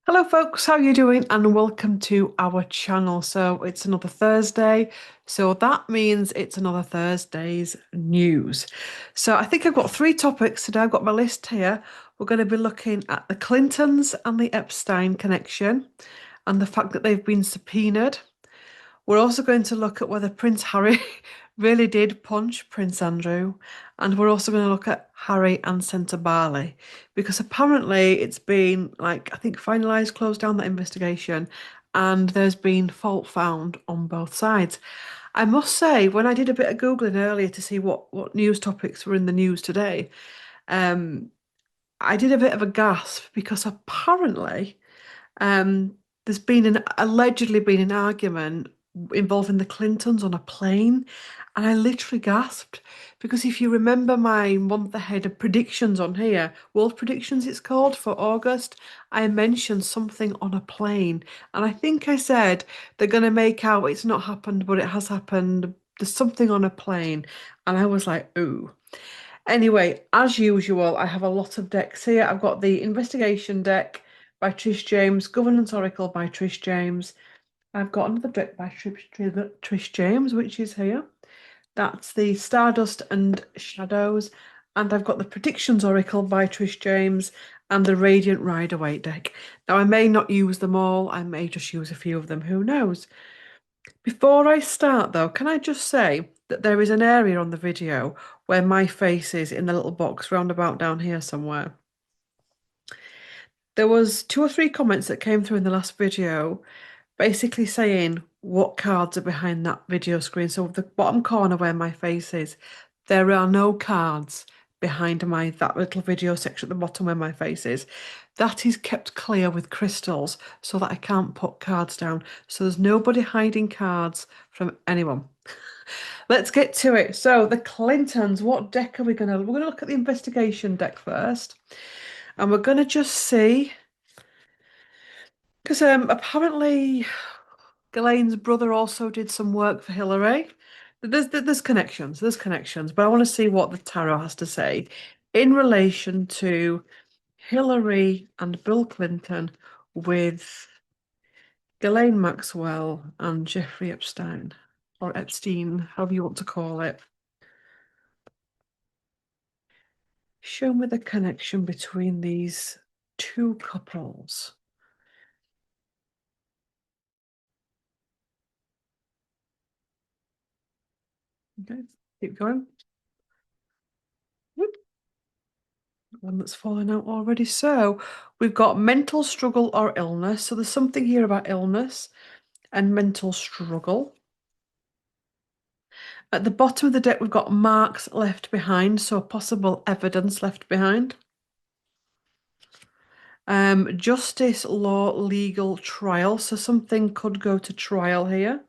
Hello folks, how are you doing? And welcome to our channel. So it's another Thursday, so that means it's another Thursday's news. So I think I've got three topics today. I've got my list here. We're going to be looking at the Clintons and the Epstein connection and the fact that they've been subpoenaed. We're also going to look at whether Prince Harry really did punch Prince Andrew, and we're also going to look at Harry and Sentebale because apparently it's been like I think finalised, closed down that investigation, and there's been fault found on both sides. I must say, when I did a bit of Googling earlier to see what news topics were in the news today, um, I did a bit of a gasp because apparently there's been an allegedly been an argument involving the Clintons on a plane, and I literally gasped because if you remember my month ahead of predictions on here, world predictions it's called for August, I mentioned something on a plane, and I think I said they're going to make out it's not happened, but it has happened. There's something on a plane, and I was like, ooh. Anyway, as usual, I have a lot of decks here. I've got the Investigation deck by Trish James, Governance Oracle by Trish James. I've got another deck by Trish James, which is here. That's the Stardust and Shadows. And I've got the Predictions Oracle by Trish James and the Radiant Rider-Waite deck. Now, I may not use them all. I may just use a few of them. Who knows? Before I start, though, can I just say that there is an area on the video where my face is in the little box roundabout down here somewhere. There was two or three comments that came through in the last video, basically saying what cards are behind that video screen. So the bottom corner where my face is, there are no cards behind my that little video section at the bottom where my face is. That is kept clear with crystals so that I can't put cards down. So there's nobody hiding cards from anyone. Let's get to it. So the Clintons, what deck are we gonna? We're gonna look at the investigation deck first, and we're gonna just see because apparently Ghislaine's brother also did some work for Hillary. There's connections, but I want to see what the tarot has to say in relation to Hillary and Bill Clinton with Ghislaine Maxwell and Jeffrey Epstein, or Epstein, however you want to call it. Show me the connection between these two couples. Okay, keep going. One that's fallen out already. So we've got mental struggle or illness. So there's something here about illness and mental struggle. At the bottom of the deck, we've got marks left behind, so possible evidence left behind. Justice, law, legal, trial. So something could go to trial here.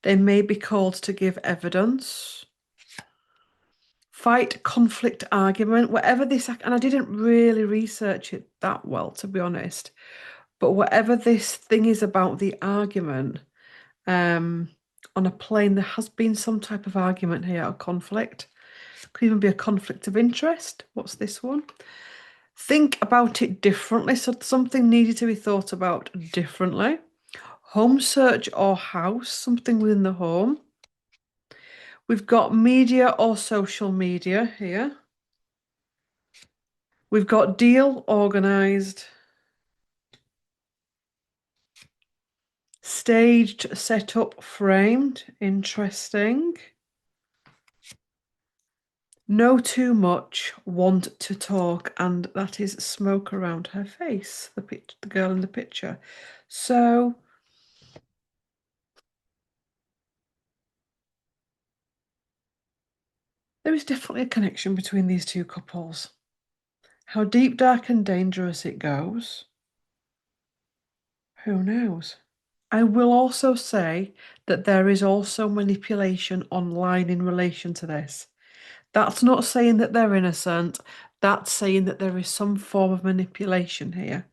They may be called to give evidence. Fight, conflict, argument, whatever this, and I didn't really research it that well, to be honest. But whatever this thing is about the argument, on a plane, there has been some type of argument here, a conflict. Could even be a conflict of interest. What's this one? Think about it differently. So something needed to be thought about differently. Home search or house, something within the home. We've got media or social media here. We've got deal organised. Staged, set up, framed. Interesting. Know too much, want to talk, and that is smoke around her face, the girl in the picture. So there is definitely a connection between these two couples. How deep, dark, and dangerous it goes, who knows? I will also say that there is also manipulation online in relation to this. That's not saying that they're innocent. That's saying that there is some form of manipulation here.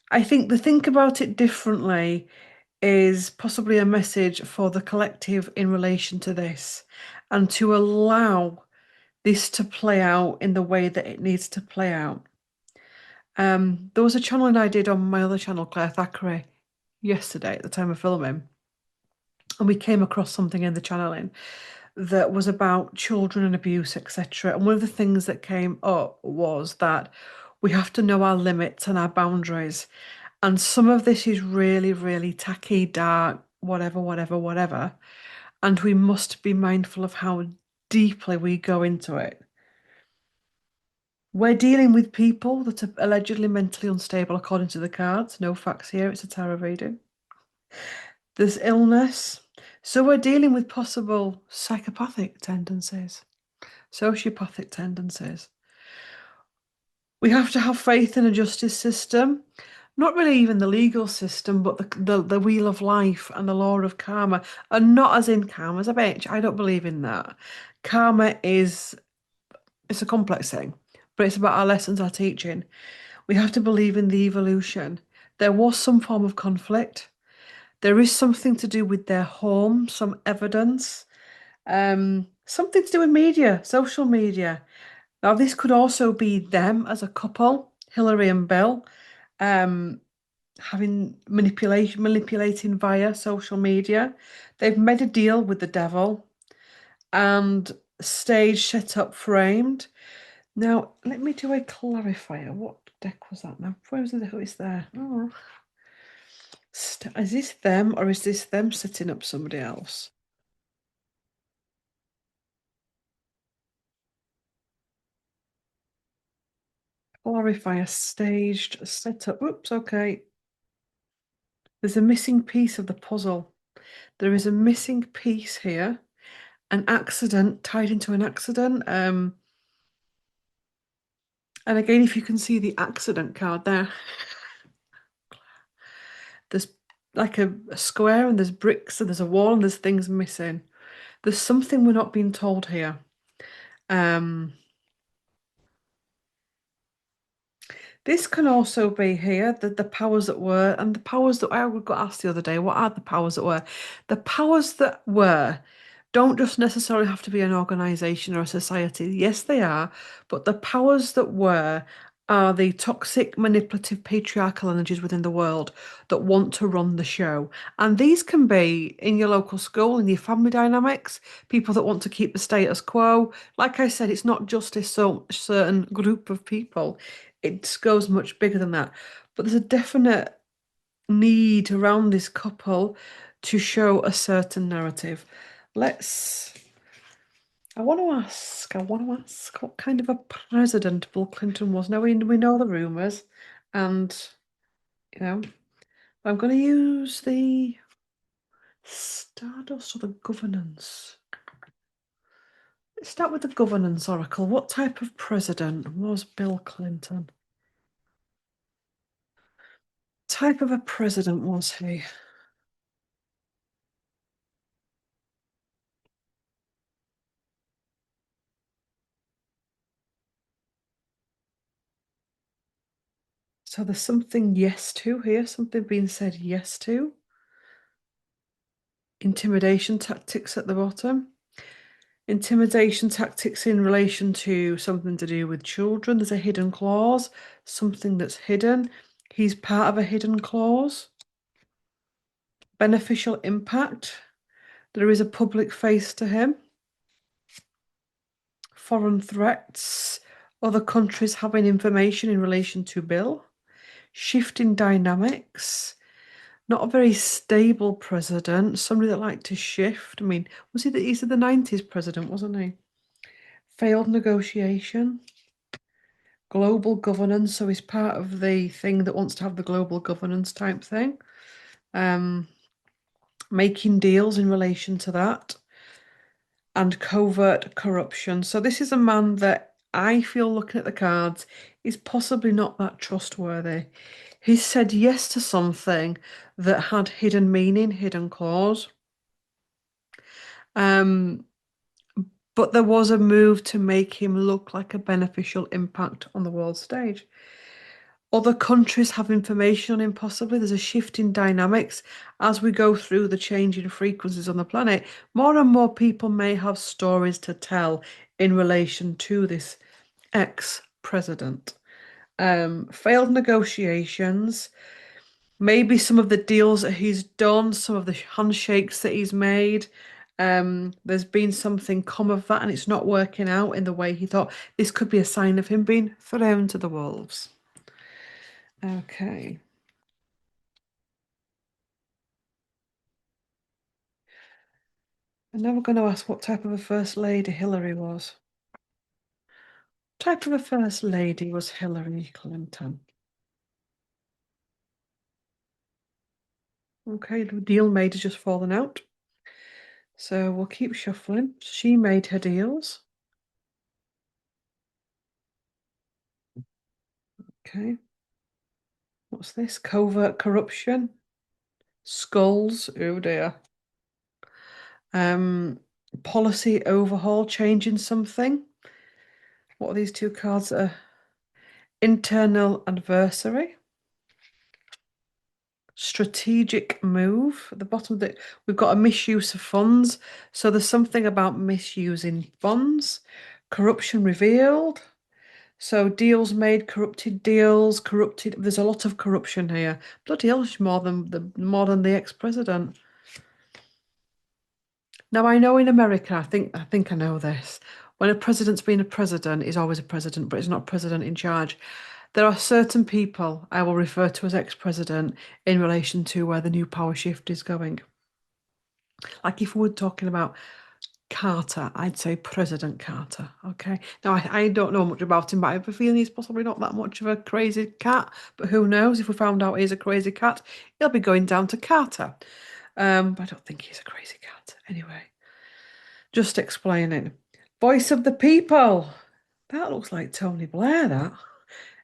I think the think about it differently is possibly a message for the collective in relation to this and to allow this to play out in the way that it needs to play out. There was a channeling I did on my other channel, Claire Thackeray, yesterday at the time of filming, and we came across something in the channeling that was about children and abuse, etc. And one of the things that came up was that we have to know our limits and our boundaries. And some of this is really, really tacky, dark, whatever, whatever, whatever. And we must be mindful of how deeply we go into it. We're dealing with people that are allegedly mentally unstable according to the cards. No facts here, it's a tarot reading. There's illness. So we're dealing with possible psychopathic tendencies, sociopathic tendencies. We have to have faith in a justice system, not really even the legal system, but the wheel of life and the law of karma. And not as in karma's a bitch. I don't believe in that. Karma is it's a complex thing, but it's about our lessons, our teaching. We have to believe in the evolution. There was some form of conflict. There is something to do with their home, some evidence, something to do with media, social media. Now, this could also be them as a couple, Hillary and Bill, um, having manipulating via social media. They've made a deal with the devil and stage set up framed. Now, let me do a clarifier. What deck was that now? Where was it? Who is there? Oh. Is this them or is this them setting up somebody else? Clarifier staged setup. Oops, okay. There's a missing piece of the puzzle. There is a missing piece here. An accident tied into an accident. And again, if you can see the accident card there, there's like a square and there's bricks and there's a wall and there's things missing. There's something we're not being told here. Um, This can also be here, the powers that were, and the powers that I got asked the other day, what are the powers that were? The powers that were don't just necessarily have to be an organization or a society. Yes, they are, but the powers that were are the toxic, manipulative, patriarchal energies within the world that want to run the show. And these can be in your local school, in your family dynamics, people that want to keep the status quo. Like I said, it's not just a certain group of people, it goes much bigger than that. But there's a definite need around this couple to show a certain narrative. Let's. I want to ask what kind of a president Bill Clinton was. Now we know the rumors, and you know, I'm going to use the Stardust or the governance. Let's start with the governance oracle. What type of president was Bill Clinton? Type of a president was he? So there's something yes to here, something being said yes to. Intimidation tactics at the bottom. Intimidation tactics in relation to something to do with children. There's a hidden clause, something that's hidden. He's part of a hidden clause. Beneficial impact. There is a public face to him. Foreign threats. Other countries having information in relation to Bill. Shifting dynamics. Not a very stable president, somebody that liked to shift. I mean, he's the 90s president, wasn't he? Failed negotiation, global governance, so he's part of the thing that wants to have the global governance type thing. Um, Making deals in relation to that, and covert corruption. So this is a man that I feel, looking at the cards, is possibly not that trustworthy. He said yes to something that had hidden meaning, hidden clause. Um, but there was a move to make him look like a beneficial impact on the world stage. Other countries have information on him, possibly. There's a shift in dynamics as we go through the changing frequencies on the planet. More and more people may have stories to tell in relation to this ex-president. Failed negotiations, maybe some of the deals that he's done, some of the handshakes that he's made. There's been something come of that, and it's not working out in the way he thought. This could be a sign of him being thrown to the wolves. Okay. And now we're going to ask what type of a first lady Hillary was. Type of a first lady was Hillary Clinton. Okay, the deal made has just fallen out. So we'll keep shuffling. She made her deals. Okay. What's this? Covert corruption. Skulls. Oh dear. Um, Policy overhaul, changing something. What are these two cards? Internal adversary. Strategic move. At the bottom of the, we've got a misuse of funds. So there's something about misusing funds. Corruption revealed. So deals made, corrupted deals, corrupted. There's a lot of corruption here. Bloody hell, it's more than the ex-president. Now I know in America, I think I know this. When a president's been a president, he's always a president, but he's not president in charge. There are certain people I will refer to as ex-president in relation to where the new power shift is going. Like if we were talking about Carter, I'd say President Carter. Okay. Now, I don't know much about him, but I have a feeling he's possibly not that much of a crazy cat. But who knows? If we found out he's a crazy cat, he'll be going down to Carter. But I don't think he's a crazy cat. Anyway, just explaining. Voice of the people. That looks like Tony Blair, that.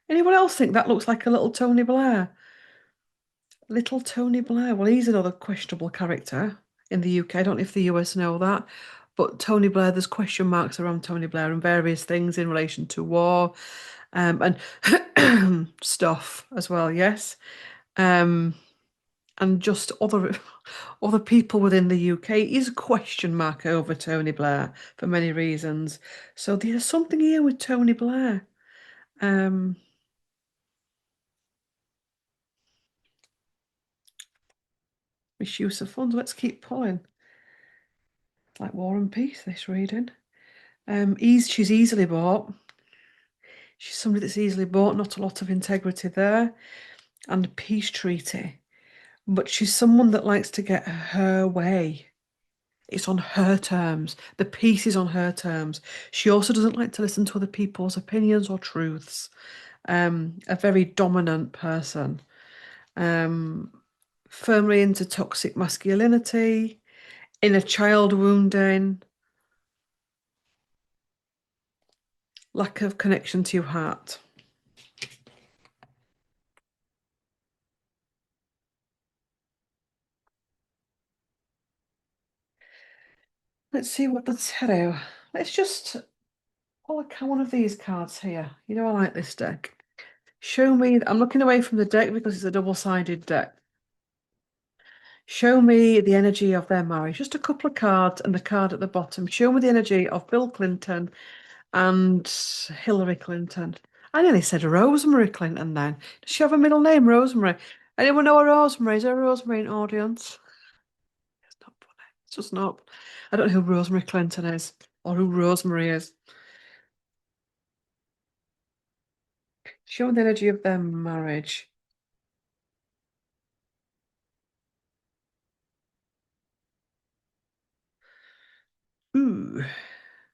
Anyone else think that looks like a little Tony Blair? Little Tony Blair. Well, he's another questionable character in the UK. I don't know if the US know that. But Tony Blair, there's question marks around Tony Blair and various things in relation to war and stuff as well, yes. Um, and just other people within the UK is a question mark over Tony Blair for many reasons. So there's something here with Tony Blair. Um, Misuse of funds. Let's keep pulling. It's like War and Peace, this reading. She's easily bought. She's somebody that's easily bought, not a lot of integrity there. And a peace treaty. But she's someone that likes to get her way. It's on her terms. The peace is on her terms. She also doesn't like to listen to other people's opinions or truths. A very dominant person. Um, Firmly into toxic masculinity, inner child wounding, lack of connection to your heart. Let's see what the tarot. Let's just pull one of these cards here. You know, I like this deck. Show me. I'm looking away from the deck because it's a double-sided deck. Show me the energy of their marriage. Just a couple of cards and the card at the bottom. Show me the energy of Bill Clinton and Hillary Clinton. I nearly said Rosemary Clinton then. Does she have a middle name, Rosemary? Anyone know a Rosemary? Is there a Rosemary in audience? It's not funny. It's just not. I don't know who Rosemary Clinton is or who Rosemary is. Show me the energy of their marriage. Ooh,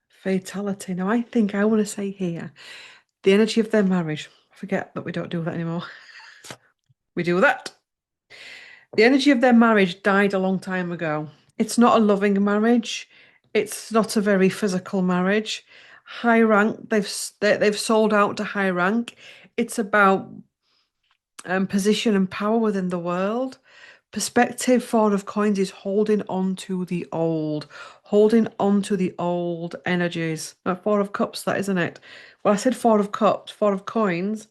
fatality. Now, I think I want to say here the energy of their marriage. Forget that we don't do that anymore. We do that. The energy of their marriage died a long time ago. It's not a loving marriage. It's not a very physical marriage. High rank, they've sold out to high rank. It's about position and power within the world. Perspective, Four of Coins is holding on to the old energies. Four of Cups, that isn't it? Well, I said Four of Cups, Four of Coins.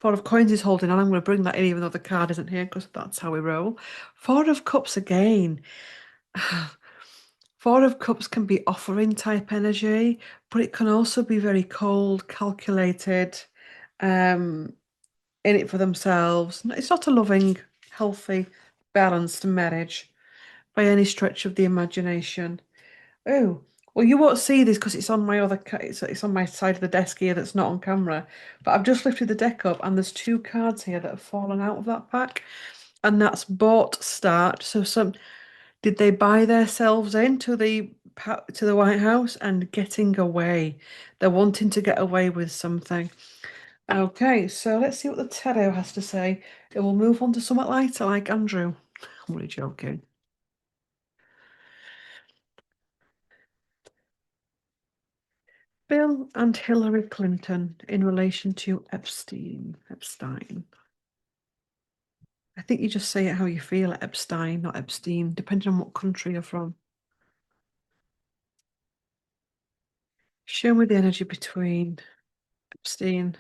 Four of Coins is holding on. I'm going to bring that in, even though the card isn't here, because that's how we roll. Four of Cups again. Four of Cups can be offering type energy, but it can also be very cold, calculated, um, in it for themselves. It's not a loving, healthy, balanced marriage by any stretch of the imagination. Oh, well, you won't see this because it's on my it's on my side of the desk here that's not on camera. But I've just lifted the deck up and there's two cards here that have fallen out of that pack, and that's bought start. So some did they buy themselves into to the White House and getting away? They're wanting to get away with something. Okay, so let's see what the tarot has to say. It will move on to somewhat lighter, like Andrew. I'm really joking. Bill and Hillary Clinton in relation to Epstein. Epstein. I think you just say it how you feel, Epstein, not Epstein, depending on what country you're from. Show me the energy between Epstein,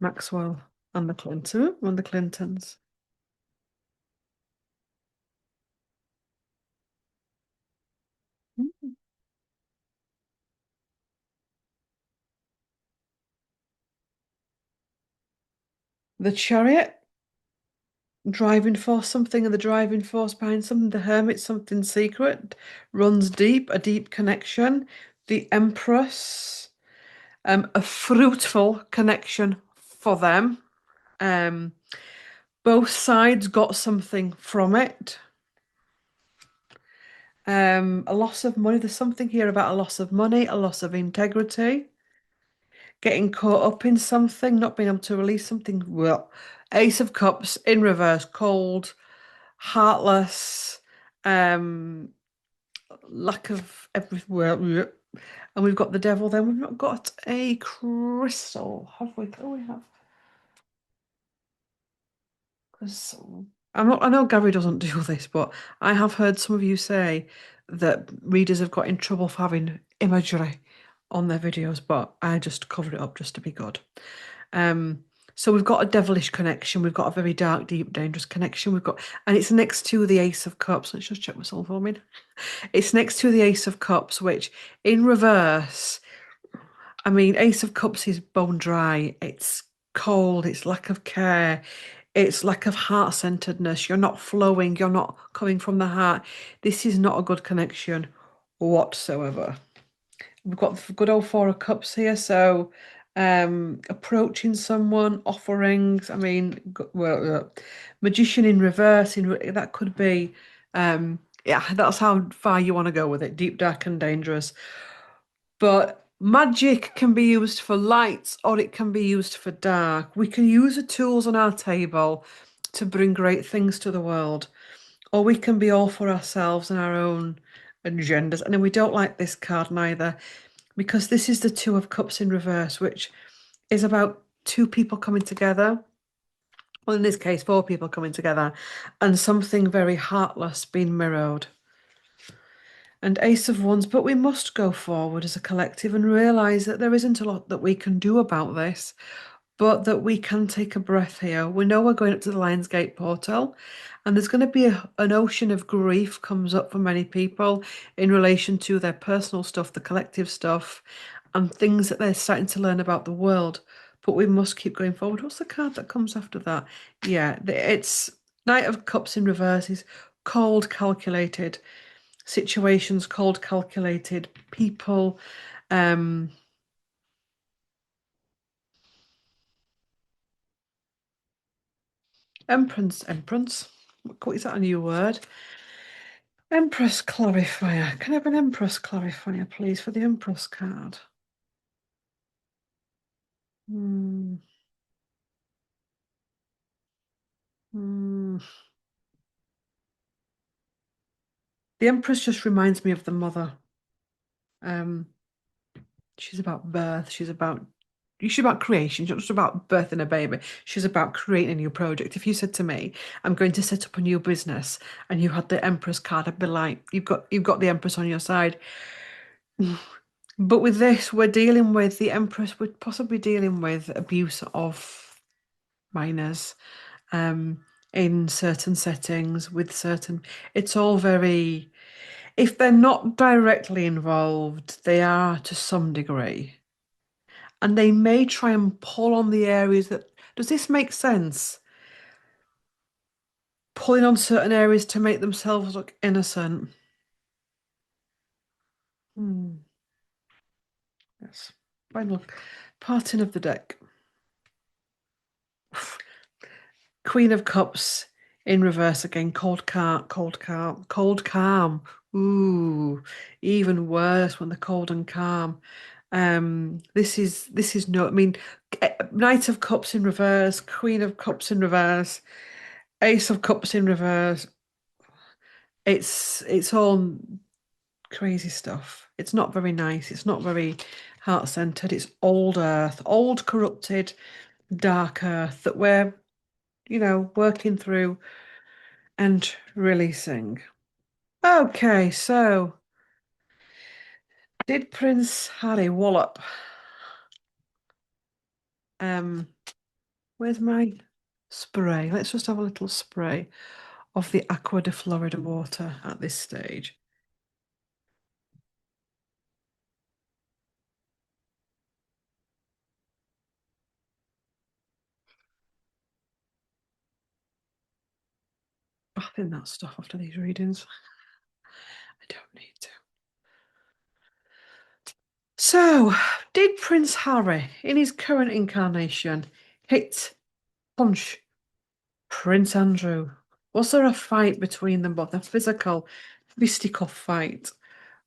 Maxwell, and the Clintons. The Chariot, driving force something, and the driving force behind something. The Hermit, something secret, runs deep, a deep connection. The Empress, a fruitful connection for them. Um, both sides got something from it. A loss of money. There's something here about a loss of money, a loss of integrity, getting caught up in something, not being able to release something. Well, Ace of Cups in reverse, cold, heartless, um, lack of everywhere. And we've got the devil then. We've not got a crystal, have we? Oh, we have. Because I'm not, I know Gary doesn't do this, but I have heard some of you say that readers have got in trouble for having imagery on their videos, but I just covered it up just to be good. Um, so we've got a devilish connection, we've got a very dark, deep, dangerous connection. And it's next to the Ace of Cups. Let's just check myself for me. It's next to the Ace of Cups, which in reverse, I mean, Ace of Cups is bone dry. It's cold. It's lack of care. It's lack of heart-centeredness. You're not flowing. You're not coming from the heart. This is not a good connection whatsoever. We've got the good old Four of Cups here. So, approaching someone, offerings. I mean, Magician in reverse. That could be. Yeah, that's how far you want to go with it. Deep, dark, and dangerous. But magic can be used for light or it can be used for dark. We can use the tools on our table to bring great things to the world, or we can be all for ourselves and our own agendas. And then we don't like this card neither, because this is the Two of Cups in reverse, which is about two people coming together. Well, in this case, four people coming together, and something very heartless being mirrored. And Ace of Wands, but we must go forward as a collective and realise that there isn't a lot that we can do about this, but that we can take a breath here. We know we're going up to the Lionsgate portal, and there's going to be an ocean of grief comes up for many people in relation to their personal stuff, the collective stuff, and things that they're starting to learn about the world. But we must keep going forward. What's the card that comes after that? Yeah, it's Knight of Cups in reverse is cold, calculated situations, cold, calculated people. Um, Empress. What is that a new word? Empress clarifier. Can I have an Empress clarifier, please, for the Empress card? Hmm. Hmm. The Empress just reminds me of the mother. Um, she's about birth. She's about creation. She's not just about birthing a baby. She's about creating a new project. If you said to me, "I'm going to set up a new business," and you had the Empress card, I'd be like, "You've got the Empress on your side." But with this, we're dealing with the Empress. We're possibly dealing with abuse of minors, um, in certain settings with certain. It's all very. If they're not directly involved, they are to some degree. and they may try and pull on the areas that. Does this make sense? Pulling on certain areas to make themselves look innocent. Hmm. Yes. Final parting of the deck. Queen of Cups in reverse again. Cold calm, cold calm, cold calm. Ooh, even worse when they're cold and calm. This is no. I mean, Knight of Cups in reverse, Queen of Cups in reverse, Ace of Cups in reverse. It's all crazy stuff. It's not very nice. It's not very heart-centered. It's old earth, old corrupted, dark earth that we're, working through and releasing. Okay, so did Prince Harry wallop? Um, where's my spray? Let's just have a little spray of the Aqua de Florida water at this stage. I think that stuff after these readings. I don't need to. So, did Prince Harry, in his current incarnation, hit, punch Prince Andrew? Was there a fight between them both, a physical, fisticuff fight,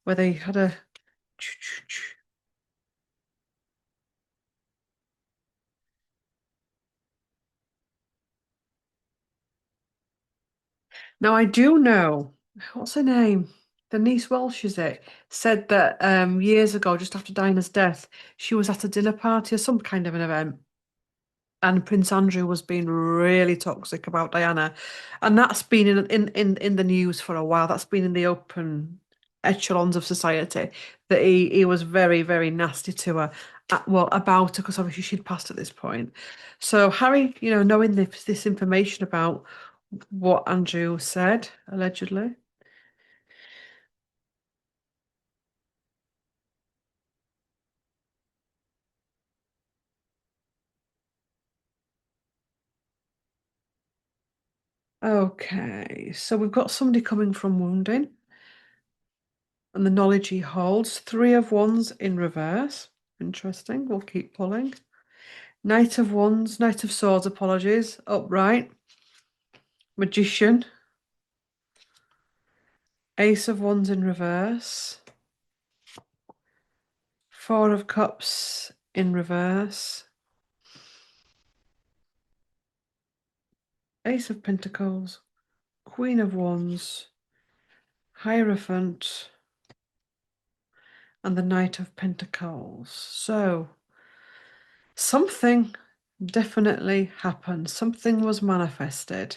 where they had a. Now, I do know, what's her name? Denise Welsh, is it? Said that years ago, just after Diana's death, she was at a dinner party or some kind of an event. And Prince Andrew was being really toxic about Diana, and that's been in the news for a while. That's been in the open echelons of society that he was very very nasty to her, well about her because obviously she'd passed at this point. So Harry, knowing this information about what Andrew said allegedly. Okay, so we've got somebody coming from wounding and the knowledge he holds. Three of Wands in reverse. Interesting. We'll keep pulling. Knight of Wands, Knight of Swords, apologies, upright. Magician, Ace of Wands in reverse. Four of Cups in reverse. Ace of Pentacles, Queen of Wands, Hierophant, and the Knight of Pentacles. So, something definitely happened. Something was manifested.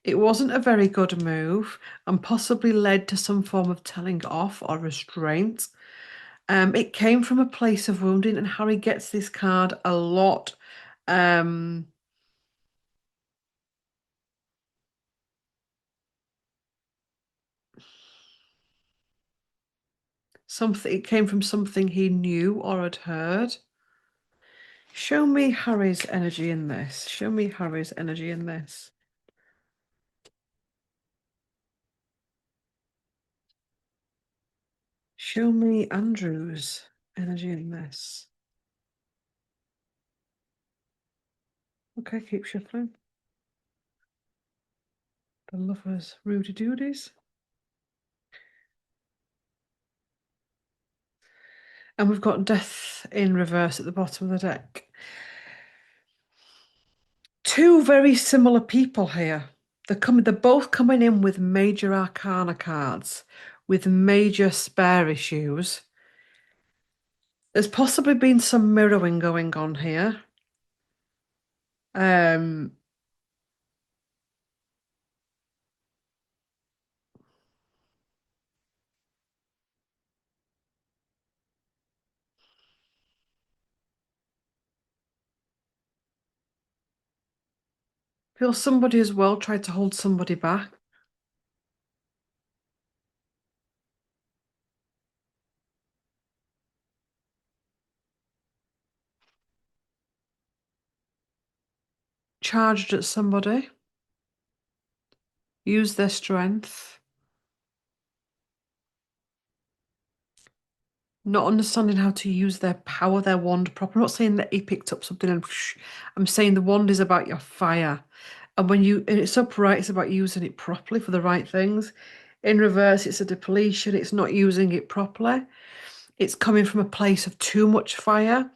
It wasn't a very good move and possibly led to some form of telling off or restraint. It came from a place of wounding, and Harry gets this card a lot. Um, Something it came from something he knew or had heard. Show me Harry's energy in this. Show me Harry's energy in this. Show me Andrew's energy in this. Okay, keep shuffling. The lovers, Rudy Doodies. And we've got death in reverse at the bottom of the deck. Two very similar people here. They're both coming in with major arcana cards, with major spare issues. There's possibly been some mirroring going on here. Um, Feel somebody as well tried to hold somebody back. charged at somebody, use their strength, not understanding how to use their power, their wand properly. I'm not saying that he picked up something and whoosh. I'm saying the wand is about your fire. And it's upright, it's about using it properly for the right things. In reverse, it's a depletion, it's not using it properly. It's coming from a place of too much fire,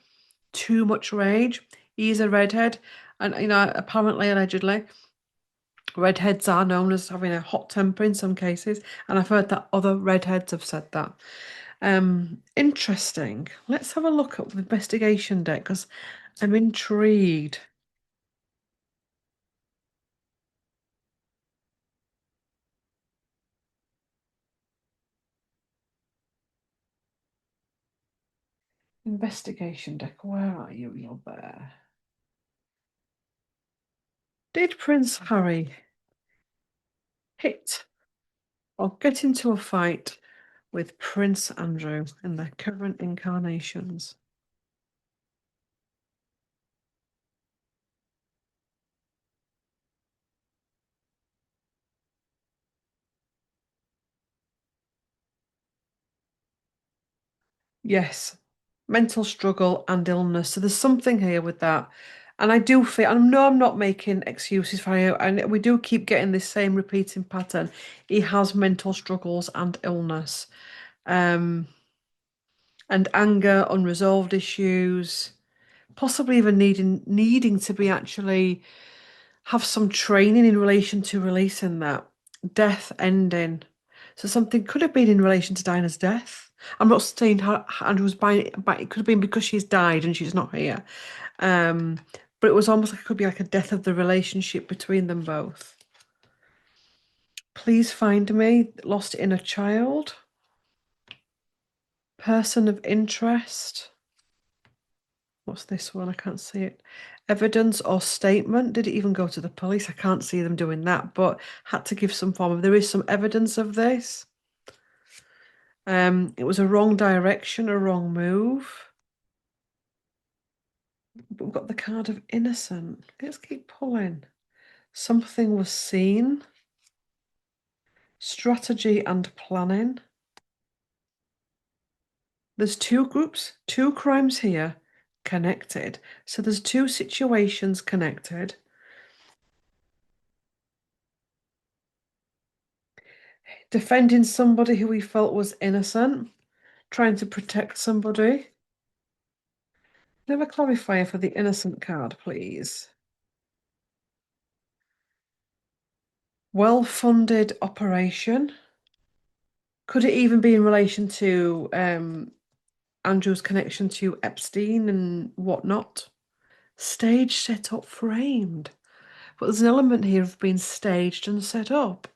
too much rage. He's a redhead, and apparently, allegedly, redheads are known as having a hot temper in some cases, and I've heard that other redheads have said that. Interesting. Let's have a look at the investigation deck because I'm intrigued. Investigation deck, where are you? You're there. Did Prince Harry hit or get into a fight with Prince Andrew in their current incarnations? Yes, mental struggle and illness. So there's something here with that. And I do feel, I know I'm not making excuses for you, and we do keep getting this same repeating pattern. He has mental struggles and illness, um, and anger, unresolved issues, possibly even needing to be actually have some training in relation to releasing that death ending. So something could have been in relation to Dinah's death. I'm not saying how Andrew was buying it, but it could have been because she's died and she's not here. Um, but it was almost like it could be like a death of the relationship between them both. Please find me lost inner child, person of interest. What's this one? I can't see it. Evidence or statement. Did it even go to the police? I can't see them doing that, but had to give some form of. There is some evidence of this. It was a wrong direction, a wrong move. But we've got the card of innocent. Let's keep pulling. Something was seen. Strategy and planning. There's two groups, two crimes here connected. So there's two situations connected. Defending somebody who he felt was innocent, trying to protect somebody. Have a clarifier for the innocent card, please. Well-funded operation. Could it even be in relation to Andrew's connection to Epstein and whatnot? Stage set up framed. But there's an element here of being staged and set up.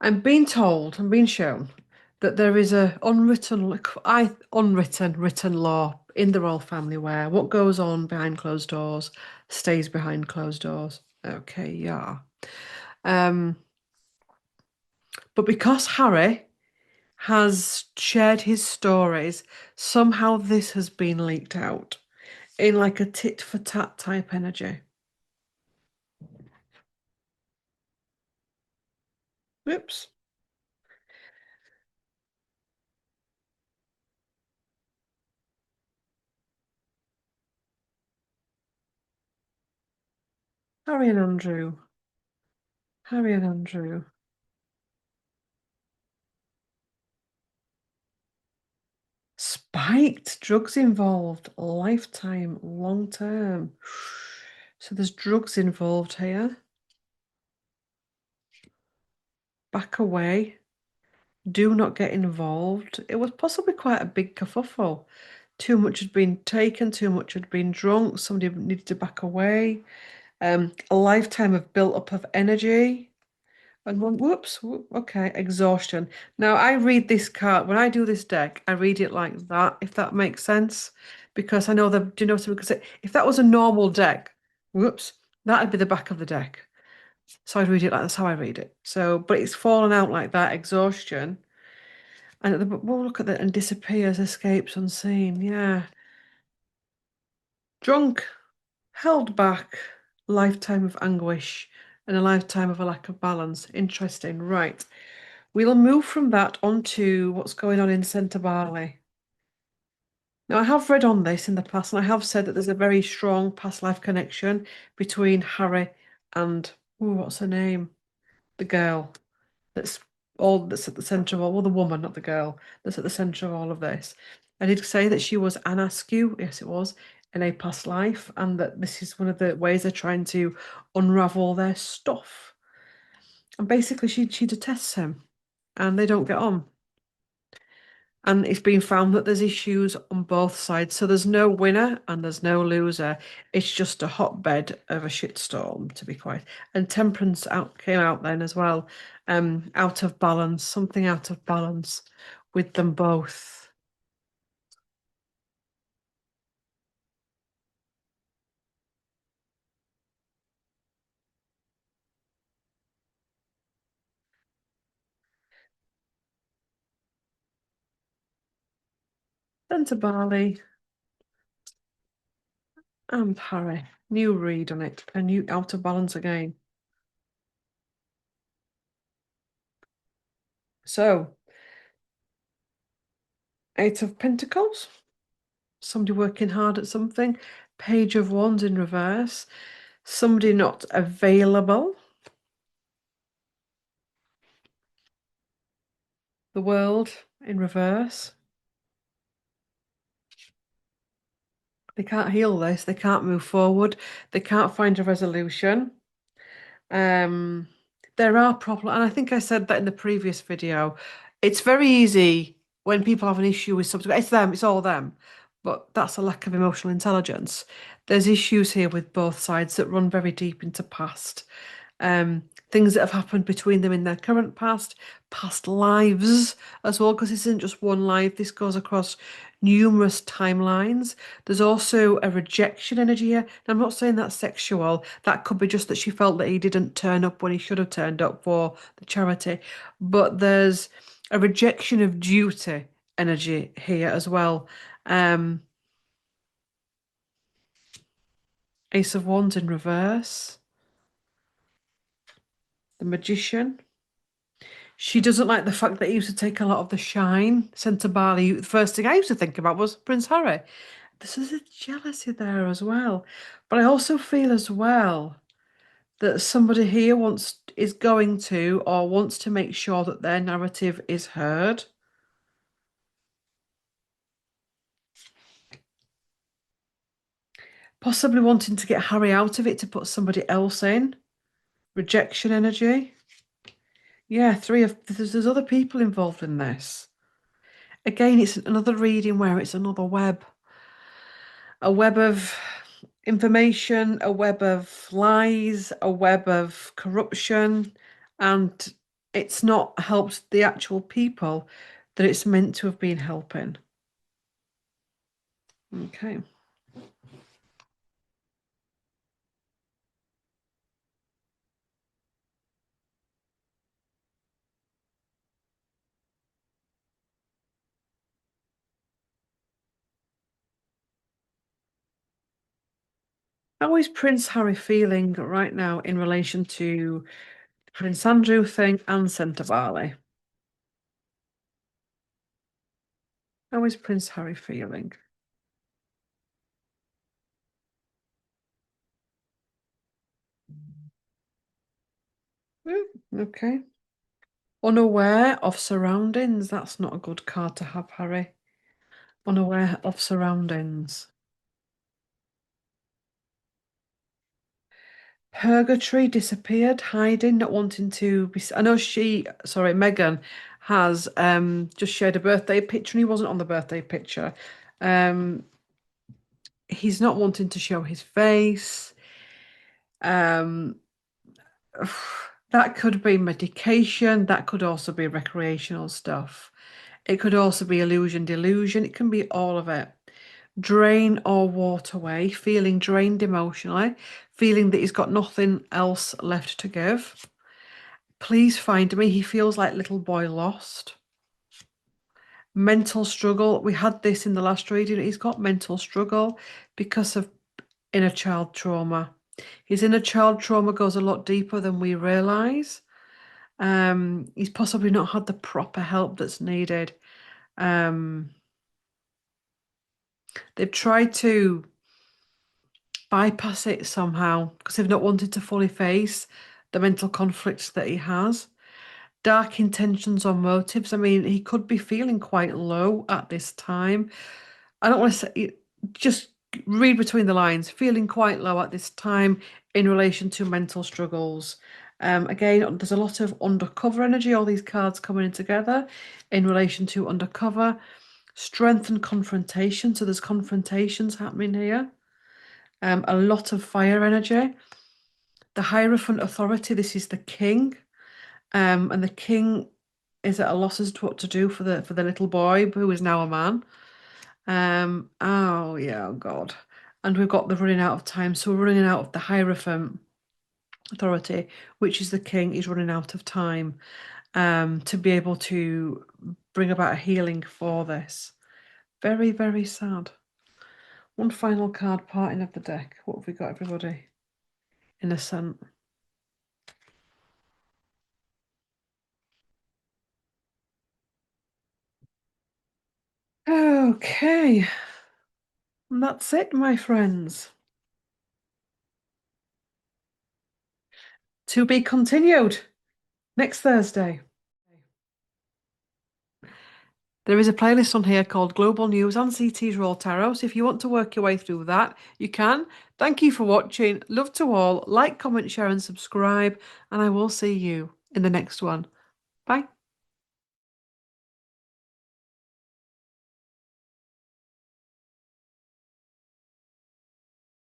I'm being told, I'm being shown that there is a unwritten written law in the royal family where what goes on behind closed doors stays behind closed doors. Okay, yeah. Um, but because Harry has shared his stories, somehow this has been leaked out in like a tit for tat type energy. Oops. Harry and Andrew. Harry and Andrew. Spiked, drugs involved, lifetime, long term. So there's drugs involved here. Back away. Do not get involved. It was possibly quite a big kerfuffle. Too much had been taken, too much had been drunk, somebody needed to back away. A lifetime of built up of energy. And one, okay, exhaustion. Now I read this card when I do this deck, I read it like that, if that makes sense. Because I know that, do you know what I mean? Because if that was a normal deck, whoops, that'd be the back of the deck. So I'd read it like that's how I read it. So, but it's fallen out like that, exhaustion. And at the well, look at that and disappears, escapes unseen. Yeah. Drunk, held back, lifetime of anguish, and a lifetime of a lack of balance. Interesting. Right. We'll move from that onto what's going on in Sentebale. Now, I have read on this in the past, and I have said that there's a very strong past life connection between Harry and, ooh, what's her name? The girl that's that's at the centre of all, well, the woman, not the girl, that's at the centre of all of this. I did say that she was an askew, yes, it was, in a past life, and that this is one of the ways they're trying to unravel their stuff. And basically, she detests him, and they don't get on. And it's been found that there's issues on both sides. So there's no winner and there's no loser. It's just a hotbed of a shitstorm, to be quite. And Temperance came out then as well. Out of balance, something out of balance with them both. Then to Barley and Harry. New read on it. A new out of balance again. So, Eight of Pentacles. Somebody working hard at something. Page of Wands in reverse. Somebody not available. The World in reverse. They can't heal this. They can't move forward. They can't find a resolution. Um, there are problems, and I think I said that in the previous video. It's very easy when people have an issue with something. It's them. It's all them. But that's a lack of emotional intelligence. There's issues here with both sides that run very deep into past. Things that have happened between them in their current past lives as well, because this isn't just one life, this goes across numerous timelines. There's also a rejection energy here. And I'm not saying that's sexual, that could be just that she felt that he didn't turn up when he should have turned up for the charity. But there's a rejection of duty energy here as well. Um, Ace of Wands in reverse, the Magician. She doesn't like the fact that he used to take a lot of the shine. Sentebale, the first thing I used to think about was Prince Harry. This is a jealousy there as well. But I also feel as well that somebody here is going to or wants to make sure that their narrative is heard. Possibly wanting to get Harry out of it to put somebody else in. Rejection energy. Yeah, there's other people involved in this. Again, it's another reading where it's another web. A web of information, a web of lies, a web of corruption, and it's not helped the actual people that it's meant to have been helping. Okay. How is Prince Harry feeling right now in relation to Prince Andrew thing and Sentebale? How is Prince Harry feeling? Okay. Unaware of surroundings. That's not a good card to have, Harry. Unaware of surroundings. Purgatory disappeared, hiding, not wanting to be. I know Megan, has just shared a birthday picture and he wasn't on the birthday picture. Um, he's not wanting to show his face. Um, that could be medication, that could also be recreational stuff. It could also be illusion, delusion, it can be all of it. drain or walk away, feeling drained emotionally, feeling that he's got nothing else left to give. Please find me. He feels like little boy lost. Mental struggle. We had this in the last reading. He's got mental struggle because of inner child trauma. His inner child trauma goes a lot deeper than we realise. He's possibly not had the proper help that's needed. Um, they've tried to bypass it somehow because they've not wanted to fully face the mental conflicts that he has. Dark intentions or motives. I mean, he could be feeling quite low at this time. I don't want to say, just read between the lines, feeling quite low at this time in relation to mental struggles. Again, there's a lot of undercover energy, all these cards coming in together in relation to undercover, strength and confrontation. So there's confrontations happening here. A lot of fire energy. The Hierophant authority, this is the king. And the king is at a loss as to what to do for the little boy who is now a man. Oh yeah, oh God. And we've got the running out of time. So we're running out of the Hierophant authority, which is the king, is running out of time to be able to bring about a healing for this. Very, very sad. One final card parting of the deck. What have we got, everybody? Innocent. Okay. And that's it, my friends. To be continued next Thursday. There is a playlist on here called Global News and CT's Roll Tarot. So if you want to work your way through that, you can. Thank you for watching. Love to all. Like, comment, share, and subscribe. And I will see you in the next one. Bye.